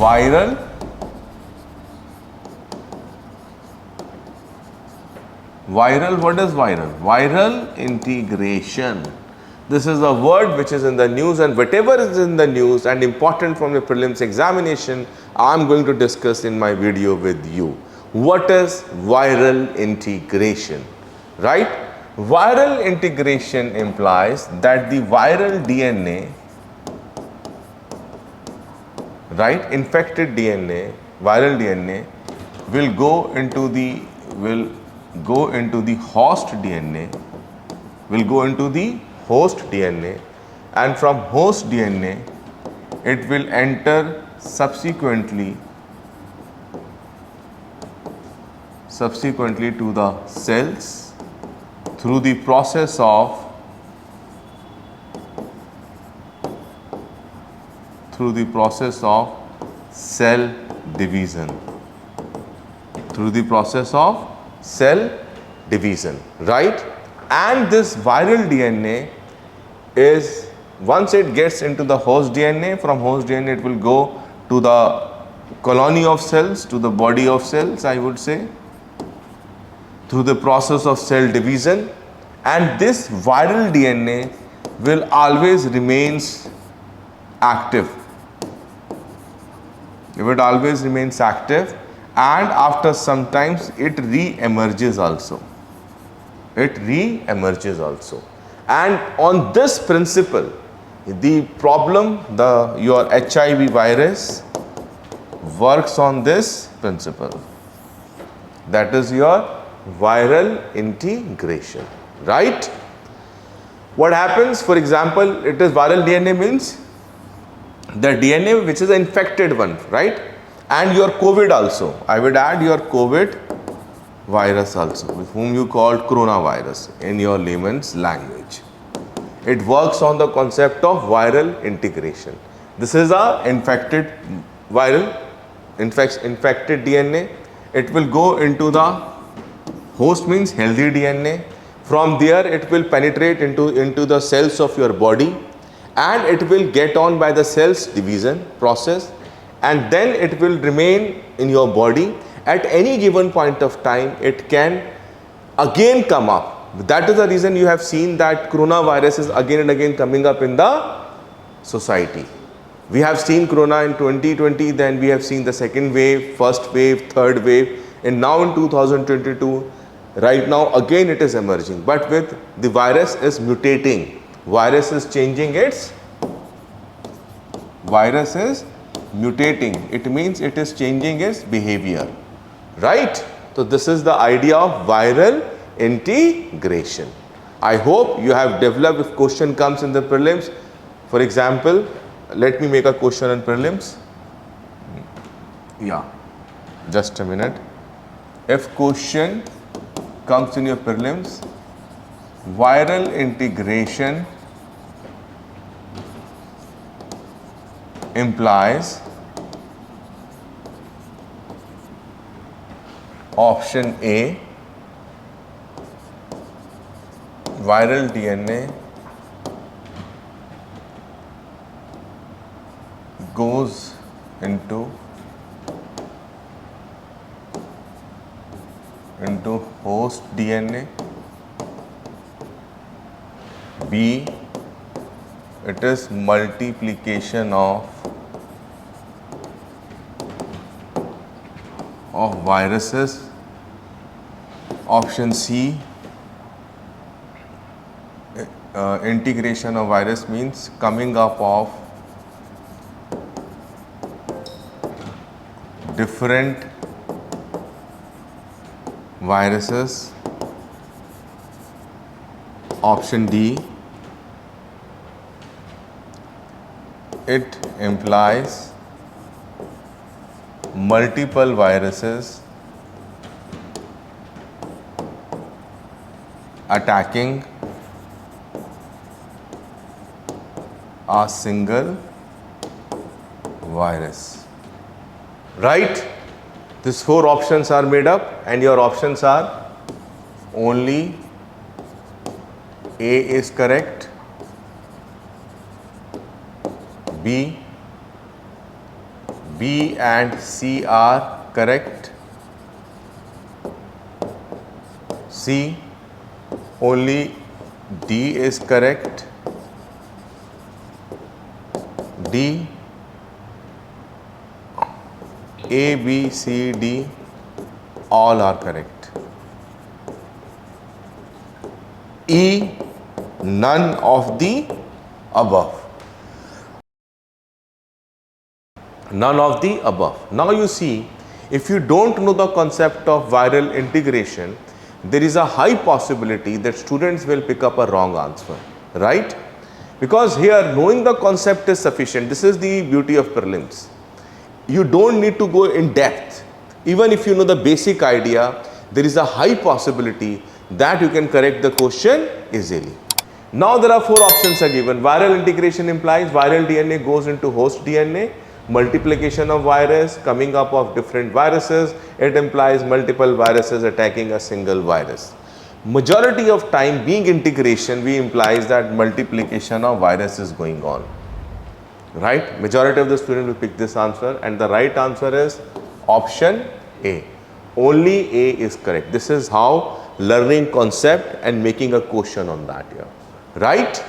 viral what is viral? Viral integration. This is a word which is in the news, and whatever is in the news and important from the prelims examination, I am going to discuss in my video with you. What is viral integration? Right? Viral integration implies that the viral DNA, right, infected DNA, viral DNA will go into the host DNA, and from host DNA it will enter subsequently to the cells through the process of cell division. Right? And this viral DNA is, once it gets into the host DNA, from host DNA it will go to the colony of cells, to the body of cells, I would say, through the process of cell division. And this viral DNA will always remains active. And after some times it re-emerges also. And on this principle, the problem, your HIV virus works on this principle. That is your viral integration, right? What happens, for example, it is viral DNA means the DNA which is an infected one, right? And your COVID also. I would add your COVID virus also, whom you call coronavirus in your layman's language. It works on the concept of viral integration. This is a infected DNA. It will go into the host, means healthy DNA. From there it will penetrate into the cells of your body, and it will get on by the cells division process, and then it will remain in your body. At any given point of time it can again come up. That is the reason you have seen that coronavirus is again and again coming up in the society. We have seen corona in 2020, then we have seen the second wave, first wave, third wave, and now in 2022, right now again it is emerging. But with the virus is mutating, virus is mutating. It means it is changing its behavior, right? So this is the idea of viral integration. I hope you have developed. If question comes in the prelims, for example, let me make a question in prelims. Yeah, just a minute. If question comes in your prelims, viral integration implies option A, viral DNA goes into host DNA. B, it is multiplication of viruses. Option C, integration of virus means coming up of different viruses. Option D, it implies multiple viruses attacking a single virus, right? These four options are made up, and your options are only A is correct, B, B and C are correct. C, only D is correct. D, A, B, C, D, all are correct. E, none of the above. None of the above. Now you see, if you don't know the concept of viral integration, there is a high possibility that students will pick up a wrong answer, right? Because here knowing the concept is sufficient. This is the beauty of prelims. You don't need to go in depth. Even if you know the basic idea, there is a high possibility that you can correct the question easily. Now there are 4 options are given. Viral integration implies viral DNA goes into host DNA. Multiplication of virus, coming up of different viruses, it implies multiple viruses attacking a single virus. Majority of time being integration, we implies that multiplication of virus is going on. Right? Majority of the students will pick this answer, and the right answer is option A. Only A is correct. This is how learning concept and making a question on that here. Right?